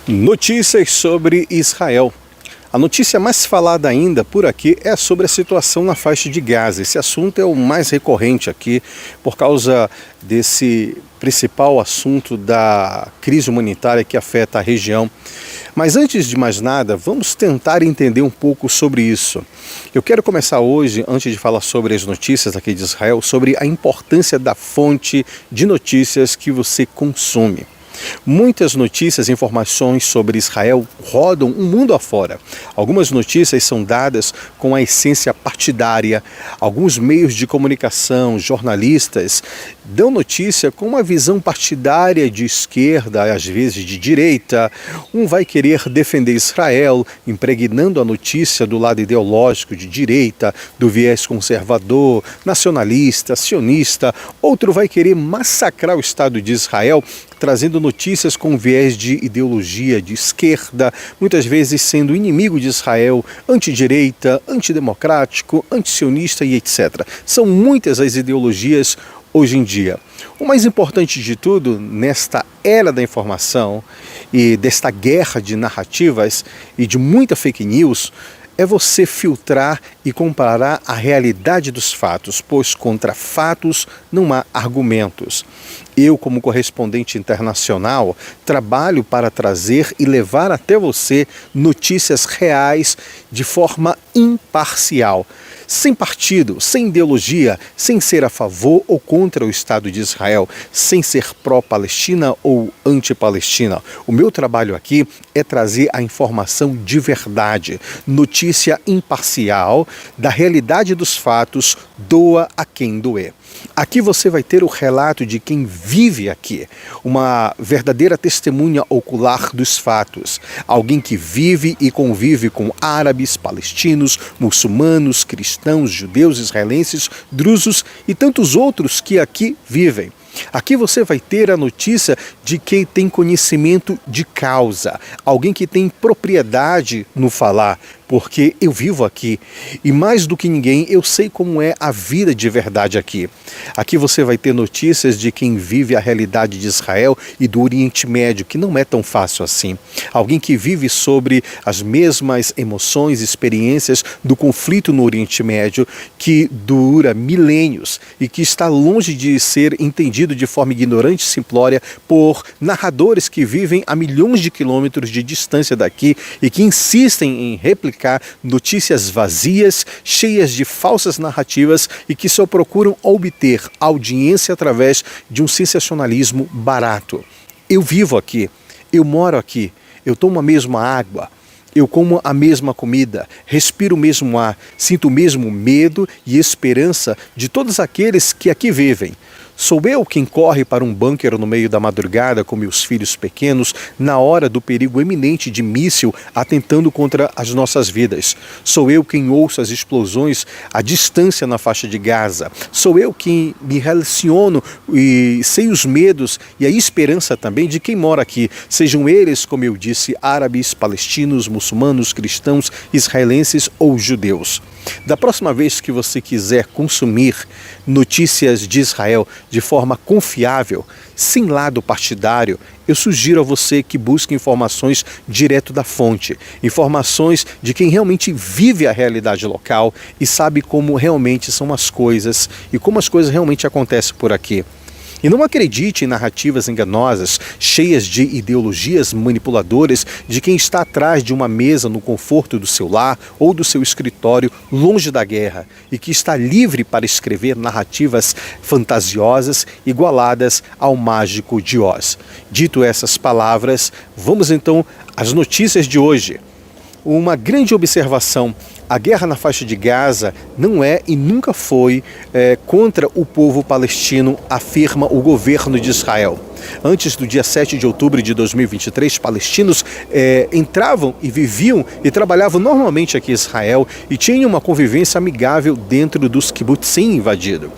Notícias sobre Israel. A notícia mais falada ainda por aqui é sobre a situação na faixa de Gaza. Esse assunto é o mais recorrente aqui por causa desse principal assunto da crise humanitária que afeta a região. Mas antes de mais nada, vamos tentar entender um pouco sobre isso. Eu quero começar hoje, antes de falar sobre as notícias aqui de Israel, sobre a importância da fonte de notícias que você consome. Muitas notícias e informações sobre Israel rodam o mundo afora. Algumas notícias são dadas com a essência partidária. Alguns meios de comunicação, jornalistas, dão notícia com uma visão partidária de esquerda, às vezes de direita. Um vai querer defender Israel, impregnando a notícia do lado ideológico de direita, do viés conservador, nacionalista, sionista. Outro vai querer massacrar o Estado de Israel, trazendo notícias com viés de ideologia de esquerda, muitas vezes sendo inimigo de Israel, antidireita, antidemocrático, antisionista e etc. São muitas as ideologias hoje em dia. O mais importante de tudo, nesta era da informação e desta guerra de narrativas e de muita fake news, é você filtrar e comparar a realidade dos fatos, pois contra fatos não há argumentos. Eu, como correspondente internacional, trabalho para trazer e levar até você notícias reais de forma imparcial, sem partido, sem ideologia, sem ser a favor ou contra o Estado de Israel, sem ser pró-Palestina ou anti-Palestina. O meu trabalho aqui é trazer a informação de verdade, notícia imparcial da realidade dos fatos, doa a quem doer. Aqui você vai ter o relato de quem vive aqui, uma verdadeira testemunha ocular dos fatos, alguém que vive e convive com árabes, palestinos, muçulmanos, cristãos, judeus, israelenses, drusos e tantos outros que aqui vivem. Aqui você vai ter a notícia de quem tem conhecimento de causa, alguém que tem propriedade no falar, porque eu vivo aqui e mais do que ninguém eu sei como é a vida de verdade aqui. Aqui você vai ter notícias de quem vive a realidade de Israel e do Oriente Médio, que não é tão fácil assim. Alguém que vive sobre as mesmas emoções e experiências do conflito no Oriente Médio, que dura milênios e que está longe de ser entendido de forma ignorante e simplória por narradores que vivem a milhões de quilômetros de distância daqui e que insistem em replicar notícias vazias, cheias de falsas narrativas e que só procuram obter audiência através de um sensacionalismo barato. Eu vivo aqui, eu moro aqui, eu tomo a mesma água, eu como a mesma comida, respiro o mesmo ar, sinto o mesmo medo e esperança de todos aqueles que aqui vivem. Sou eu quem corre para um bunker no meio da madrugada com meus filhos pequenos na hora do perigo eminente de míssil atentando contra as nossas vidas. Sou eu quem ouço as explosões à distância na faixa de Gaza. Sou eu quem me relaciono e sei os medos e a esperança também de quem mora aqui. Sejam eles, como eu disse, árabes, palestinos, muçulmanos, cristãos, israelenses ou judeus. Da próxima vez que você quiser consumir notícias de Israel de forma confiável, sem lado partidário, eu sugiro a você que busque informações direto da fonte, informações de quem realmente vive a realidade local e sabe como realmente são as coisas e como as coisas realmente acontecem por aqui. E não acredite em narrativas enganosas, cheias de ideologias manipuladoras de quem está atrás de uma mesa no conforto do seu lar ou do seu escritório, longe da guerra, e que está livre para escrever narrativas fantasiosas igualadas ao mágico de Oz. Dito essas palavras, vamos então às notícias de hoje. Uma grande observação: a guerra na faixa de Gaza não é e nunca foi contra o povo palestino, afirma o governo de Israel. Antes do dia 7 de outubro de 2023, palestinos entravam e viviam e trabalhavam normalmente aqui em Israel e tinham uma convivência amigável dentro dos kibbutzim invadidos.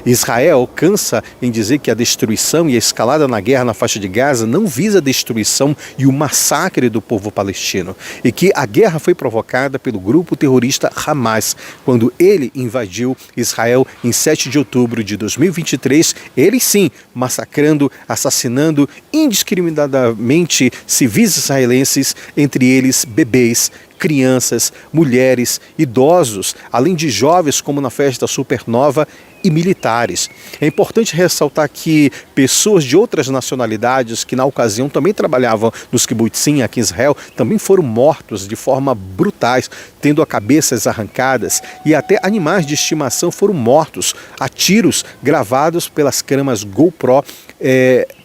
Israel cansa em dizer que a destruição e a escalada na guerra na faixa de Gaza não visa a destruição e o massacre do povo palestino, e que a guerra foi provocada pelo grupo terrorista Hamas, quando ele invadiu Israel em 7 de outubro de 2023, ele sim, massacrando, assassinando assassinando indiscriminadamente civis israelenses, entre eles bebês, crianças, mulheres, idosos, além de jovens como na festa supernova e militares. É importante ressaltar que pessoas de outras nacionalidades que na ocasião também trabalhavam nos kibbutzim aqui em Israel também foram mortos de forma brutais, tendo as cabeças arrancadas, e até animais de estimação foram mortos a tiros gravados pelas câmeras GoPro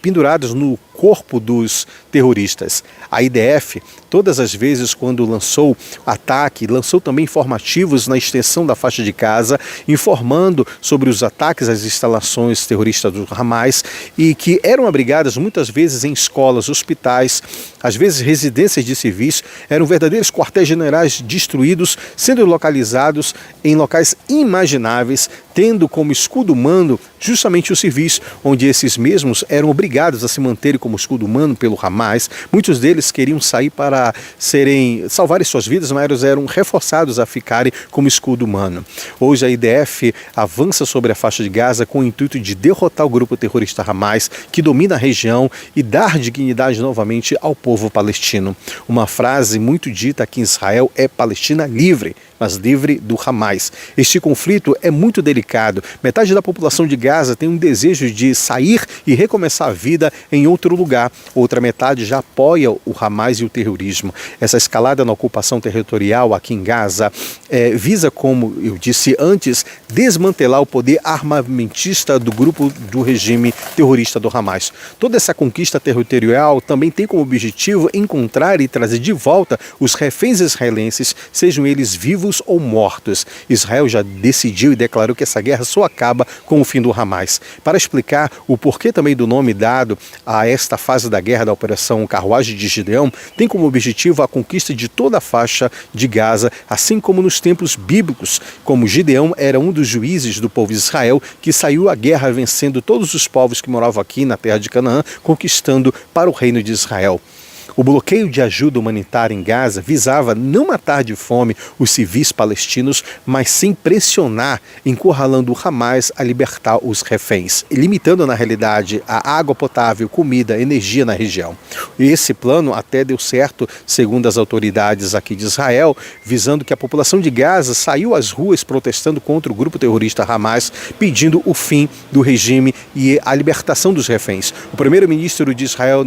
pendurados no corpo dos terroristas. A IDF, todas as vezes quando lançou ataque, lançou também informativos na extensão da faixa de Gaza, informando sobre os ataques às instalações terroristas do Hamas, e que eram abrigadas muitas vezes em escolas, hospitais, às vezes residências de civis, eram verdadeiros quartéis generais destruídos, sendo localizados em locais inimagináveis, tendo como escudo humano justamente os civis, onde esses mesmos eram obrigados a se manterem como escudo humano pelo Hamas. Muitos deles queriam sair para salvarem suas vidas, mas eram reforçados a ficarem como escudo humano. Hoje a IDF avança sobre a faixa de Gaza com o intuito de derrotar o grupo terrorista Hamas, que domina a região, e dar dignidade novamente ao povo palestino. Uma frase muito dita aqui em Israel é: Palestina livre, mas livre do Hamas. Este conflito é muito delicado. Metade da população de Gaza tem um desejo de sair e recomeçar a vida em outro lugar. Outra metade já apoia o Hamas e o terrorismo. Essa escalada na ocupação territorial aqui em Gaza visa, como eu disse antes, desmantelar o poder armamentista do grupo do regime terrorista do Hamas. Toda essa conquista territorial também tem como objetivo encontrar e trazer de volta os reféns israelenses, sejam eles vivos ou mortos. Israel já decidiu e declarou que essa guerra só acaba com o fim do Hamas. Para explicar o porquê também do nome dado a esta fase da guerra da Operação Carruagem de Gideão, tem como objetivo a conquista de toda a faixa de Gaza, assim como nos tempos bíblicos, como Gideão era um dos juízes do povo de Israel que saiu à guerra vencendo todos os povos que moravam aqui na terra de Canaã, conquistando para o reino de Israel. O bloqueio de ajuda humanitária em Gaza visava não matar de fome os civis palestinos, mas sim pressionar, encurralando o Hamas a libertar os reféns, limitando na realidade a água potável, comida, energia na região. Esse plano até deu certo, segundo as autoridades aqui de Israel, visando que a população de Gaza saiu às ruas protestando contra o grupo terrorista Hamas, pedindo o fim do regime e a libertação dos reféns. O primeiro-ministro de Israel,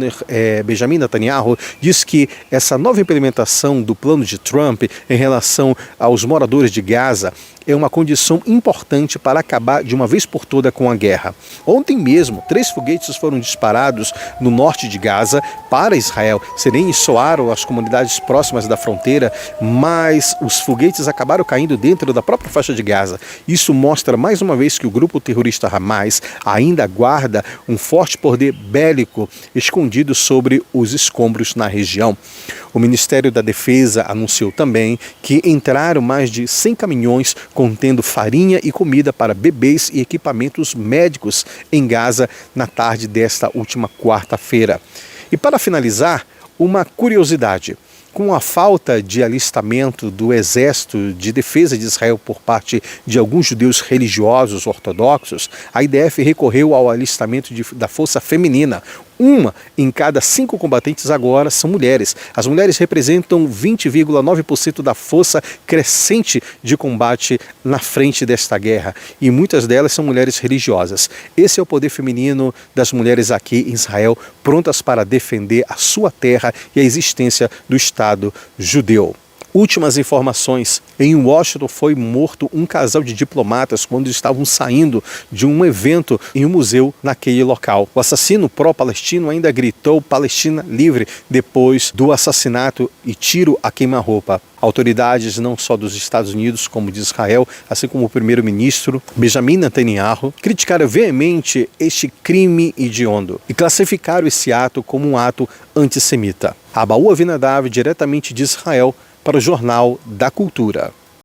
Benjamin Netanyahu, diz que essa nova implementação do plano de Trump em relação aos moradores de Gaza é uma condição importante para acabar de uma vez por toda com a guerra. Ontem mesmo, 3 foguetes foram disparados no norte de Gaza para Israel. Serem soaram as comunidades próximas da fronteira, mas os foguetes acabaram caindo dentro da própria faixa de Gaza. Isso mostra mais uma vez que o grupo terrorista Hamas ainda guarda um forte poder bélico escondido sobre os escombros na região. O Ministério da Defesa anunciou também que entraram mais de 100 caminhões contendo farinha e comida para bebês e equipamentos médicos em Gaza na tarde desta última quarta-feira. E para finalizar, uma curiosidade. Com a falta de alistamento do Exército de Defesa de Israel por parte de alguns judeus religiosos ortodoxos, a IDF recorreu ao alistamento da força feminina. 1 em cada 5 combatentes agora são mulheres. As mulheres representam 20,9% da força crescente de combate na frente desta guerra, e muitas delas são mulheres religiosas. Esse é o poder feminino das mulheres aqui em Israel, prontas para defender a sua terra e a existência do Estado judeu. Últimas informações. Em Washington foi morto um casal de diplomatas quando estavam saindo de um evento em um museu naquele local. O assassino pró-palestino ainda gritou "Palestina livre" depois do assassinato e tiro a queima-roupa. Autoridades não só dos Estados Unidos como de Israel, assim como o primeiro-ministro Benjamin Netanyahu, criticaram veemente este crime hediondo e classificaram esse ato como um ato antissemita. Abaú Avinadav, diretamente de Israel, para o Jornal da Cultura.